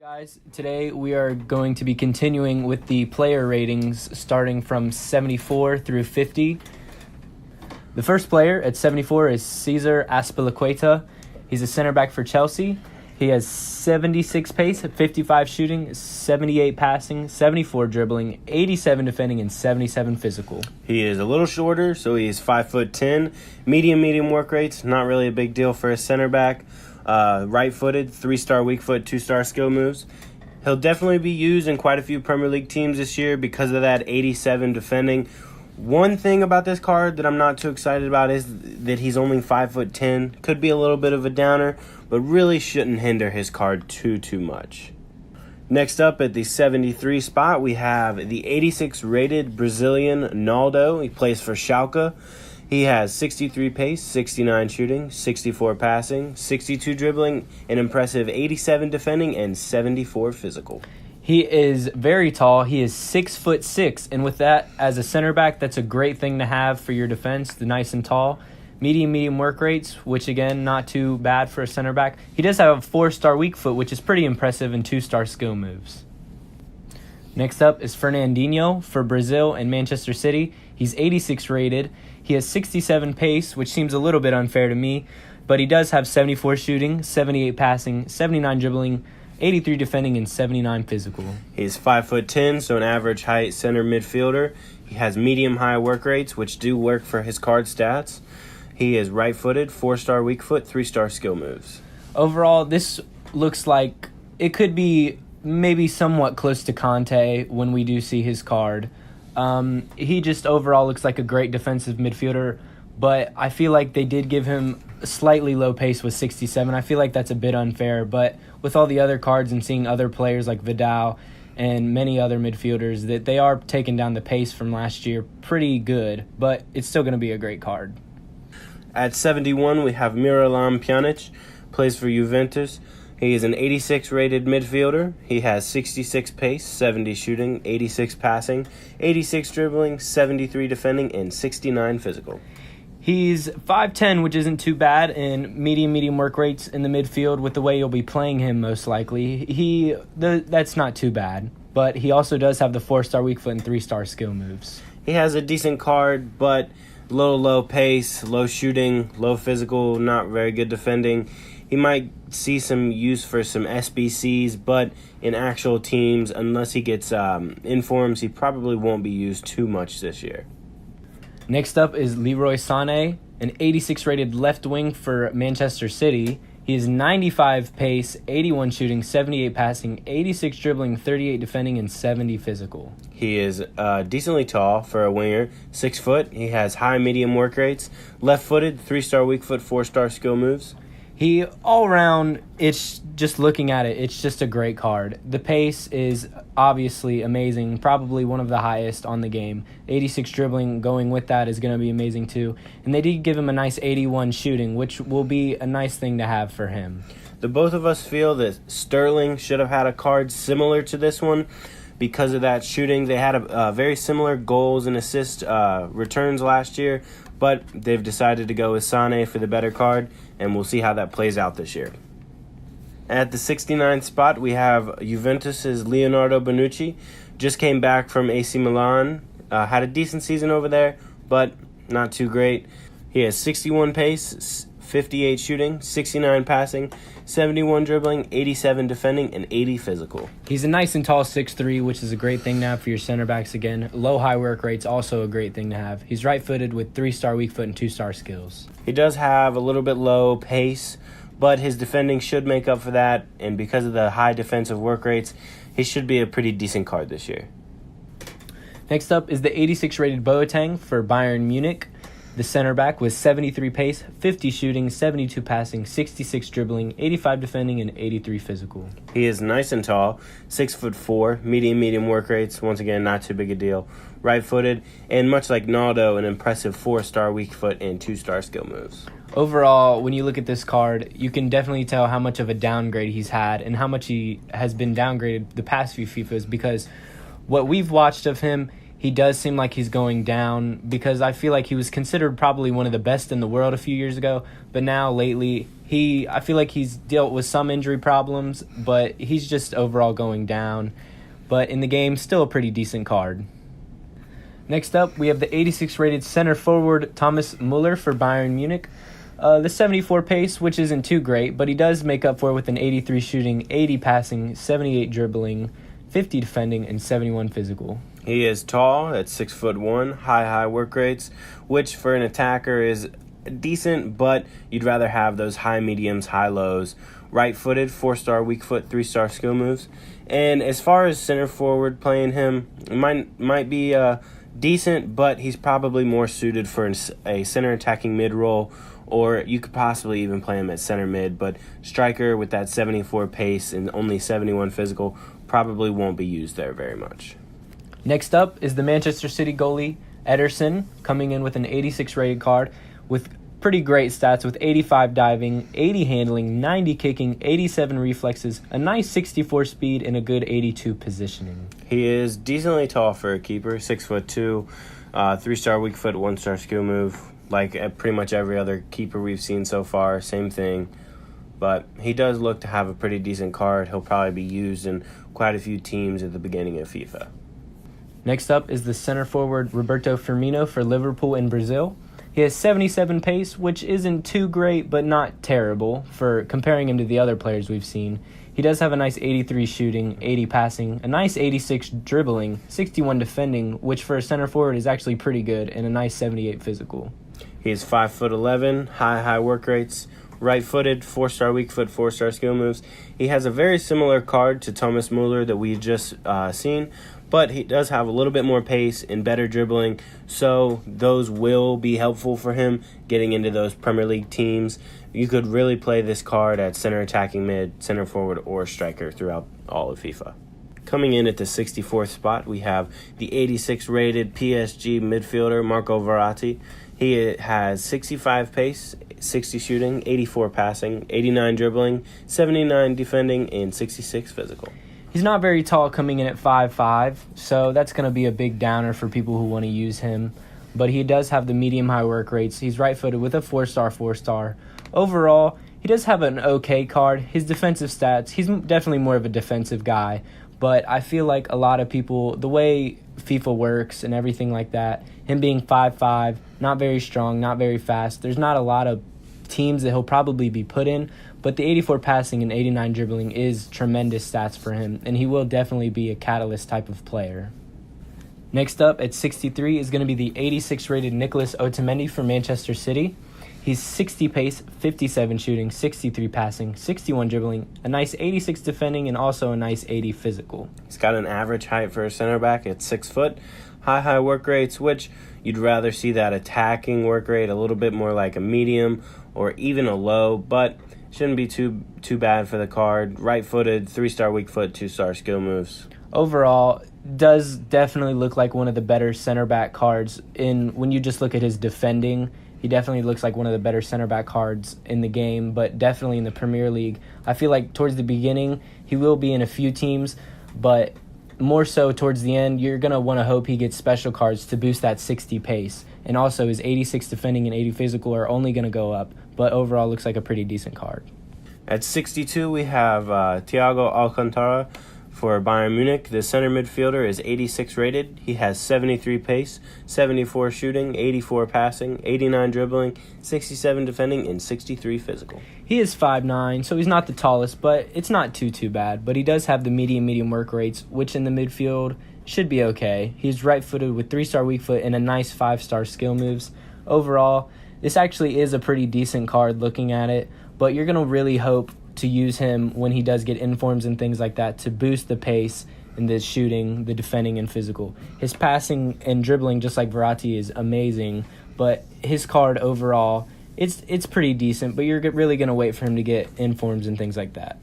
Guys, today we are going to be continuing with the player ratings starting from 74 through 50. The first player at 74 is Cesar Azpilicueta. He's a center back for Chelsea. He has 76 pace, 55 shooting, 78 passing, 74 dribbling, 87 defending, and 77 physical. He is a little shorter, so he's 5'10", medium work rates. Not really a big deal for a center back. Right-footed, 3-star weak foot, 2-star skill moves. He'll definitely be used in quite a few Premier League teams this year because of that 87 defending. One thing about this card that I'm not too excited about is that he's only 5'10". Could be a little bit of a downer, but really shouldn't hinder his card too much. Next up at the 73 spot, we have the 86 rated Brazilian Naldo. He plays for Schalke. He has 63 pace, 69 shooting, 64 passing, 62 dribbling, an impressive 87 defending, and 74 physical. He is very tall. He is 6'6", and with that, as a center back, that's a great thing to have for your defense, the nice and tall. Medium work rates, which again, not too bad for a center back. He does have a 4-star weak foot, which is pretty impressive, and 2-star skill moves. Next up is Fernandinho for Brazil and Manchester City. He's 86 rated. He has 67 pace, which seems a little bit unfair to me, but he does have 74 shooting, 78 passing, 79 dribbling, 83 defending, and 79 physical. He's 5'10", so an average height center midfielder. He has medium-high work rates, which do work for his card stats. He is right-footed, 4-star weak foot, 3-star skill moves. Overall, this looks like it could be maybe somewhat close to Conte when we do see his card. He just overall looks like a great defensive midfielder, but I feel like they did give him a slightly low pace with 67. I feel like that's a bit unfair, but with all the other cards and seeing other players like Vidal and many other midfielders, that they are taking down the pace from last year pretty good, but it's still going to be a great card. At 71, we have Miralem Pjanic, plays for Juventus. He is an 86 rated midfielder. He has 66 pace, 70 shooting, 86 passing, 86 dribbling, 73 defending, and 69 physical. He's 5'10", which isn't too bad, and medium work rates in the midfield with the way you'll be playing him most likely. That's not too bad, but he also does have the 4-star weak foot and 3-star skill moves. He has a decent card, but low pace, low shooting, low physical, not very good defending. He might see some use for some SBCs, but in actual teams, unless he gets informs, he probably won't be used too much this year. Next up is Leroy Sané, an 86 rated left wing for Manchester City. He is 95 pace, 81 shooting, 78 passing, 86 dribbling, 38 defending, and 70 physical. He is decently tall for a winger, 6 foot. He has high medium work rates, left-footed, 3-star weak foot, 4-star skill moves. He, all around, it's just looking at it, it's just a great card. The pace is obviously amazing, probably one of the highest on the game. 86 dribbling going with that is going to be amazing too. And they did give him a nice 81 shooting, which will be a nice thing to have for him. The both of us feel that Sterling should have had a card similar to this one because of that shooting. They had a very similar goals and assist returns last year, but they've decided to go with Sané for the better card, and we'll see how that plays out this year. At the 69th spot, we have Juventus' Leonardo Bonucci. Just came back from AC Milan. Had a decent season over there, but not too great. He has 61 pace, 58 shooting, 69 passing, 71 dribbling, 87 defending, and 80 physical. He's a nice and tall 6'3", which is a great thing to have for your center backs again. Low-high work rates, also a great thing to have. He's right-footed with 3-star weak foot and 2-star skills. He does have a little bit low pace, but his defending should make up for that, and because of the high defensive work rates, he should be a pretty decent card this year. Next up is the 86 rated Boateng for Bayern Munich. The center back was 73 pace, 50 shooting, 72 passing, 66 dribbling, 85 defending, and 83 physical. He is nice and tall, 6'4", medium work rates. Once again, not too big a deal. Right-footed, and much like Naldo, an impressive 4-star weak foot and 2-star skill moves. Overall, when you look at this card, you can definitely tell how much of a downgrade he's had and how much he has been downgraded the past few FIFAs, because what we've watched of him, he does seem like he's going down because I feel like he was considered probably one of the best in the world a few years ago, but now lately I feel like he's dealt with some injury problems, but he's just overall going down. But in the game, still a pretty decent card. Next up, we have the 86 rated center forward Thomas Muller for Bayern Munich. The 74 pace, which isn't too great, but he does make up for it with an 83 shooting, 80 passing, 78 dribbling, 50 defending, and 71 physical. He is tall at 6'1", high work rates, which for an attacker is decent, but you'd rather have those high mediums, high lows. Right-footed, 4-star weak foot, 3-star skill moves. And as far as center forward playing him, might be decent, but he's probably more suited for a center attacking mid role, or you could possibly even play him at center mid. But striker with that 74 pace and only 71 physical probably won't be used there very much. Next up is the Manchester City goalie, Ederson, coming in with an 86 rated card with pretty great stats with 85 diving, 80 handling, 90 kicking, 87 reflexes, a nice 64 speed, and a good 82 positioning. He is decently tall for a keeper, 6'2", 3-star weak foot, 1-star skill move. Like pretty much every other keeper we've seen so far, same thing. But he does look to have a pretty decent card. He'll probably be used in quite a few teams at the beginning of FIFA. Next up is the center forward Roberto Firmino for Liverpool in Brazil. He has 77 pace, which isn't too great, but not terrible for comparing him to the other players we've seen. He does have a nice 83 shooting, 80 passing, a nice 86 dribbling, 61 defending, which for a center forward is actually pretty good, and a nice 78 physical. He is 5'11", high work rates, right-footed, 4-star weak foot, 4-star skill moves. He has a very similar card to Thomas Muller that we just seen, but he does have a little bit more pace and better dribbling, so those will be helpful for him getting into those Premier League teams. You could really play this card at center attacking mid, center forward, or striker throughout all of FIFA. Coming in at the 64th spot, we have the 86 rated PSG midfielder Marco Verratti. He has 65 pace, 60 shooting, 84 passing, 89 dribbling, 79 defending, and 66 physical. He's not very tall, coming in at 5'5", so that's going to be a big downer for people who want to use him. But he does have the medium-high work rates. He's right-footed with a 4-star. Overall, he does have an okay card. His defensive stats, he's definitely more of a defensive guy. But I feel like a lot of people, the way FIFA works and everything like that, him being 5'5", not very strong, not very fast, there's not a lot of teams that he'll probably be put in, but the 84 passing and 89 dribbling is tremendous stats for him, and he will definitely be a catalyst type of player. Next up at 63 is going to be the 86 rated Nicolas Otamendi for Manchester City. He's 60 pace, 57 shooting, 63 passing, 61 dribbling, a nice 86 defending, and also a nice 80 physical. He's got an average height for a center back at 6 foot, high work rates, which you'd rather see that attacking work rate a little bit more like a medium or even a low, but shouldn't be too bad for the card. Right-footed, 3-star weak foot, 2-star skill moves. Overall, does definitely look like one of the better center back cards. When you just look at his defending, he definitely looks like one of the better center back cards in the game, but definitely in the Premier League. I feel like towards the beginning, he will be in a few teams, but more so towards the end, you're going to want to hope he gets special cards to boost that 60 pace. And also his 86 defending and 80 physical are only going to go up, but overall looks like a pretty decent card. At 62, we have Thiago Alcantara for Bayern Munich. The center midfielder is 86 rated. He has 73 pace, 74 shooting, 84 passing, 89 dribbling, 67 defending, and 63 physical. He is 5'9", so he's not the tallest, but it's not too bad. But he does have the medium work rates, which in the midfield should be okay. He's right-footed with 3-star weak foot and a nice 5-star skill moves. Overall, this actually is a pretty decent card looking at it, but you're going to really hope to use him when he does get informs and things like that to boost the pace and the shooting, the defending, and physical. His passing and dribbling, just like Verratti, is amazing, but his card overall, it's pretty decent, but you're really going to wait for him to get informs and things like that.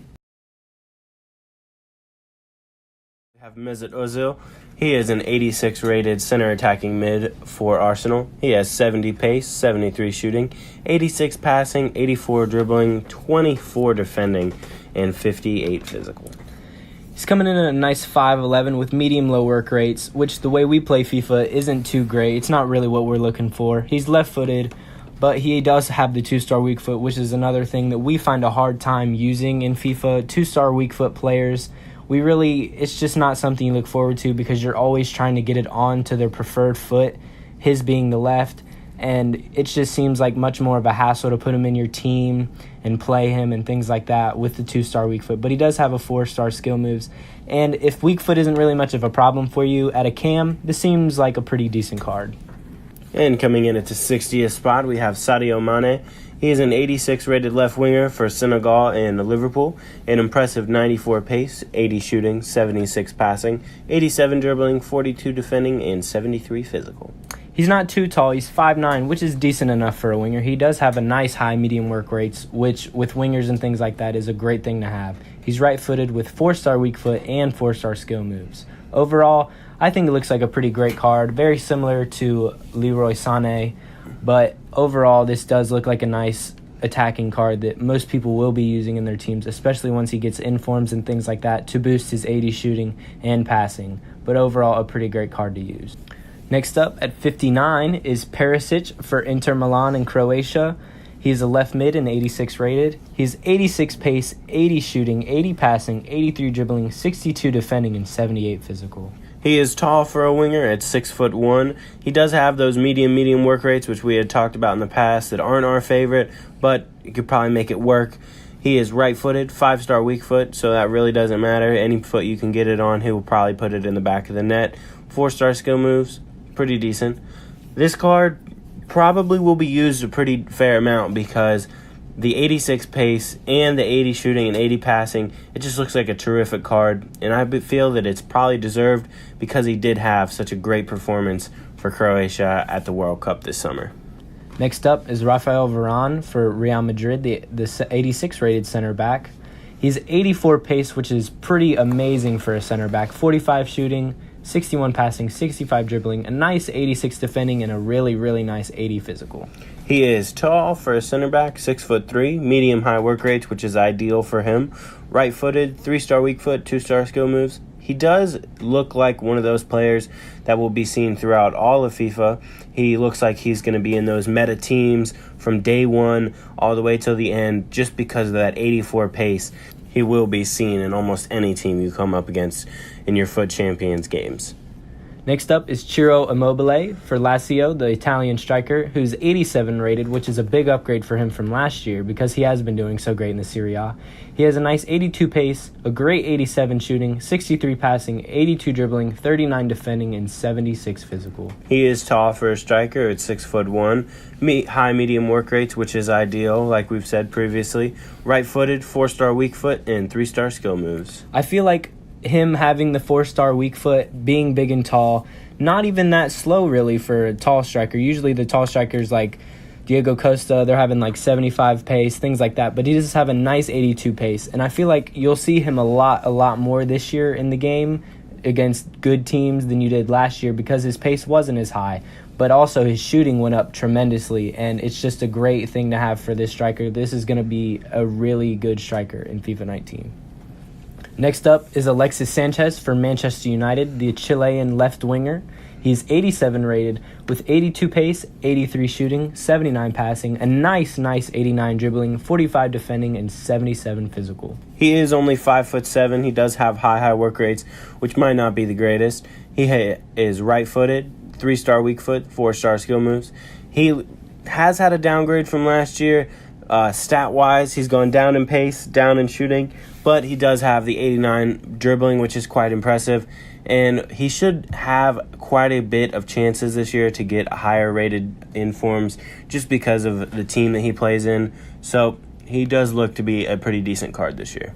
We have Mesut Ozil. He is an 86 rated center attacking mid for Arsenal. He has 70 pace, 73 shooting, 86 passing, 84 dribbling, 24 defending, and 58 physical. He's coming in at a nice 5'11" with medium-low work rates, which the way we play FIFA isn't too great. It's not really what we're looking for. He's left-footed, but he does have the 2-star weak foot, which is another thing that we find a hard time using in FIFA. 2-star weak foot players, it's just not something you look forward to because you're always trying to get it on to their preferred foot, his being the left. And it just seems like much more of a hassle to put him in your team and play him and things like that with the 2-star weak foot. But he does have a 4-star skill moves. And if weak foot isn't really much of a problem for you at a cam, this seems like a pretty decent card. And coming in at the 60th spot, we have Sadio Mane. He is an 86 rated left winger for Senegal and Liverpool. An impressive 94 pace, 80 shooting, 76 passing, 87 dribbling, 42 defending, and 73 physical. He's not too tall. He's 5'9", which is decent enough for a winger. He does have a nice high medium work rates, which with wingers and things like that is a great thing to have. He's right-footed with 4-star weak foot and 4-star skill moves. Overall, I think it looks like a pretty great card, very similar to Leroy Sané, but overall this does look like a nice attacking card that most people will be using in their teams, especially once he gets informs and things like that to boost his 80 shooting and passing. But overall, a pretty great card to use. Next up at 59 is Perisic for Inter Milan in Croatia. He's a left mid and 86 rated. He's 86 pace, 80 shooting, 80 passing, 83 dribbling, 62 defending, and 78 physical. He is tall for a winger at 6'1". He does have those medium work rates, which we had talked about in the past, that aren't our favorite, but you could probably make it work. He is right-footed, 5-star weak foot, so that really doesn't matter. Any foot you can get it on, he will probably put it in the back of the net. 4-star skill moves, pretty decent. This card probably will be used a pretty fair amount because the 86 pace and the 80 shooting and 80 passing, it just looks like a terrific card, and I feel that it's probably deserved because he did have such a great performance for Croatia at the World Cup this summer. Next up is Rafael Varane for Real Madrid, the 86 rated center back. He's 84 pace, which is pretty amazing for a center back, 45 shooting, 61 passing, 65 dribbling, a nice 86 defending, and a really, really nice 80 physical. He is tall for a center back, 6'3", medium high work rates, which is ideal for him. Right-footed, 3-star weak foot, 2-star skill moves. He does look like one of those players that will be seen throughout all of FIFA. He looks like he's going to be in those meta teams from day one all the way till the end just because of that 84 pace. He will be seen in almost any team you come up against in your FUT Champions games. Next up is Ciro Immobile for Lazio, the Italian striker, who's 87 rated, which is a big upgrade for him from last year because he has been doing so great in the Serie A. He has a nice 82 pace, a great 87 shooting, 63 passing, 82 dribbling, 39 defending, and 76 physical. He is tall for a striker at 6'1", high medium work rates, which is ideal, like we've said previously. Right-footed, 4-star weak foot, and 3-star skill moves. I feel like him having the 4-star weak foot, being big and tall, not even that slow really for a tall striker. Usually the tall strikers like Diego Costa, they're having like 75 pace, things like that, but he does have a nice 82 pace, and I feel like you'll see him a lot more this year in the game against good teams than you did last year because his pace wasn't as high, but also his shooting went up tremendously, and it's just a great thing to have for this striker. This is going to be a really good striker in FIFA 19. Next up is Alexis Sanchez for Manchester United, the Chilean left winger. He's 87 rated with 82 pace, 83 shooting, 79 passing, a nice 89 dribbling, 45 defending, and 77 physical. He is only 5'7". He does have high work rates, which might not be the greatest. He is right-footed, 3-star weak foot, 4-star skill moves. He has had a downgrade from last year. Stat-wise, he's gone down in pace, down in shooting, but he does have the 89 dribbling, which is quite impressive, and he should have quite a bit of chances this year to get higher rated informs just because of the team that he plays in, so he does look to be a pretty decent card this year.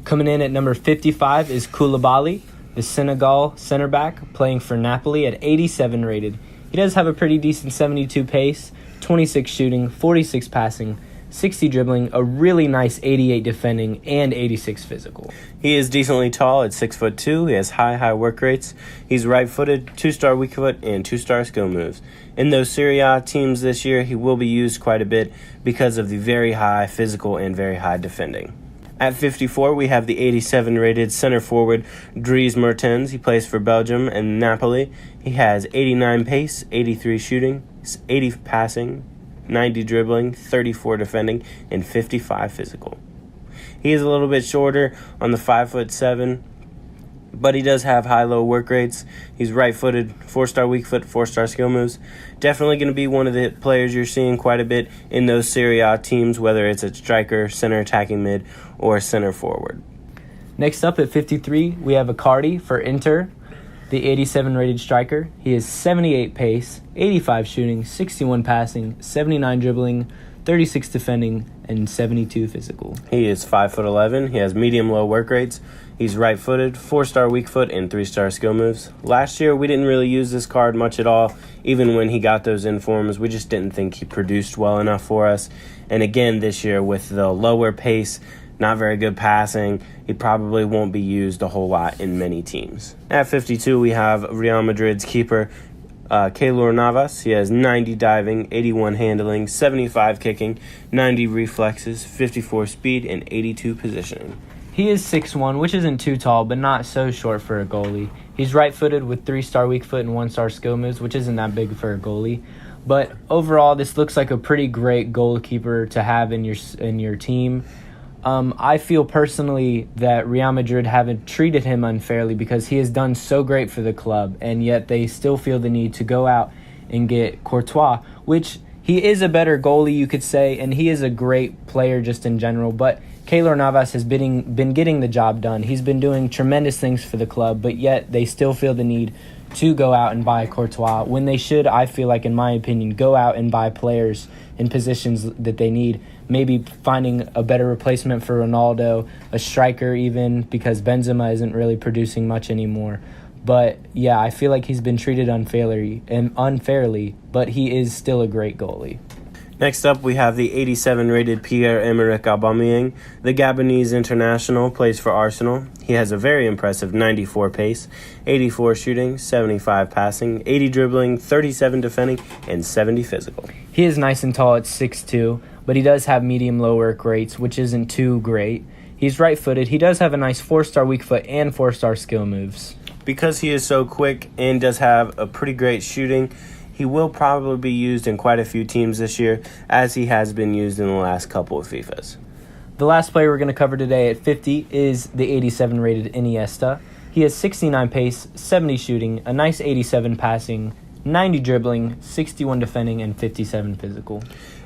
Coming in at number 55 is Koulibaly, the Senegal center back, playing for Napoli at 87 rated. He does have a pretty decent 72 pace, 26 shooting, 46 passing, 60 dribbling, a really nice 88 defending, and 86 physical. He is decently tall at 6'2". He has high work rates. He's right-footed, 2-star weak foot, and 2-star skill moves. In those Serie A teams this year, he will be used quite a bit because of the very high physical and very high defending. At 54, we have the 87 rated center forward Dries Mertens. He plays for Belgium and Napoli. He has 89 pace, 83 shooting, 80 passing, 90 dribbling, 34 defending, and 55 physical. He is a little bit shorter on the 5'7", but he does have high-low work rates. He's right-footed, 4-star weak foot, 4-star skill moves. Definitely going to be one of the players you're seeing quite a bit in those Serie A teams, whether it's a striker, center attacking mid, or center forward. Next up at 53, we have Icardi for Inter, the 87 rated striker. He is 78 pace, 85 shooting, 61 passing, 79 dribbling, 36 defending, and 72 physical. He is 5'11". He has medium-low work rates. He's right-footed, 4-star weak foot, and 3-star skill moves. Last year, we didn't really use this card much at all. Even when he got those informs, we just didn't think he produced well enough for us. And again, this year, with the lower pace, not very good passing, he probably won't be used a whole lot in many teams. At 52, we have Real Madrid's keeper, Keylor Navas. He has 90 diving, 81 handling, 75 kicking, 90 reflexes, 54 speed, and 82 positioning. He is 6'1", which isn't too tall, but not so short for a goalie. He's right-footed with 3-star weak foot and 1-star skill moves, which isn't that big for a goalie. But overall, this looks like a pretty great goalkeeper to have in your team. I feel personally that Real Madrid haven't treated him unfairly because he has done so great for the club, and yet they still feel the need to go out and get Courtois, which he is a better goalie, you could say, and he is a great player just in general, but Keylor Navas has been getting the job done. He's been doing tremendous things for the club, but yet they still feel the need to go out and buy Courtois when they should, I feel like, in my opinion, go out and buy players in positions that they need. Maybe finding a better replacement for Ronaldo, a striker even, because Benzema isn't really producing much anymore. But yeah, I feel like he's been treated unfairly, but he is still a great goalie. Next up, we have the 87 rated Pierre-Emerick Aubameyang. The Gabonese international plays for Arsenal. He has a very impressive 94 pace, 84 shooting, 75 passing, 80 dribbling, 37 defending, and 70 physical. He is nice and tall at 6'2", but he does have medium-low work rates, which isn't too great. He's right-footed. He does have a nice 4-star weak foot and 4-star skill moves. Because he is so quick and does have a pretty great shooting, he will probably be used in quite a few teams this year, as he has been used in the last couple of FIFAs. The last player we're going to cover today at 50 is the 87 rated Iniesta. He has 69 pace, 70 shooting, a nice 87 passing, 90 dribbling, 61 defending, and 57 physical.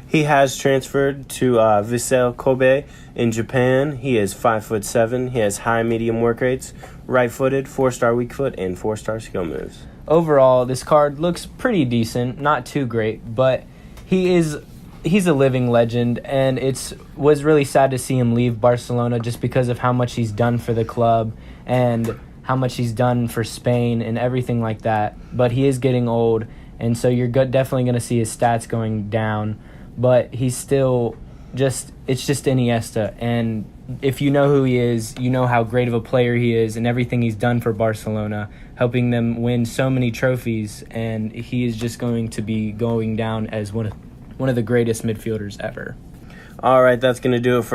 He has transferred to Vissel Kobe in Japan. He is 5'7". He has high medium work rates, right-footed, 4-star weak foot, and 4-star skill moves. Overall, this card looks pretty decent, not too great, but he's a living legend, and it was really sad to see him leave Barcelona just because of how much he's done for the club and how much he's done for Spain and everything like that. But he is getting old, and so you're definitely going to see his stats going down. But he's still it's just Iniesta, and if you know who he is, you know how great of a player he is and everything he's done for Barcelona, helping them win so many trophies, and he is just going to be going down as one of the greatest midfielders ever. All right, that's going to do it for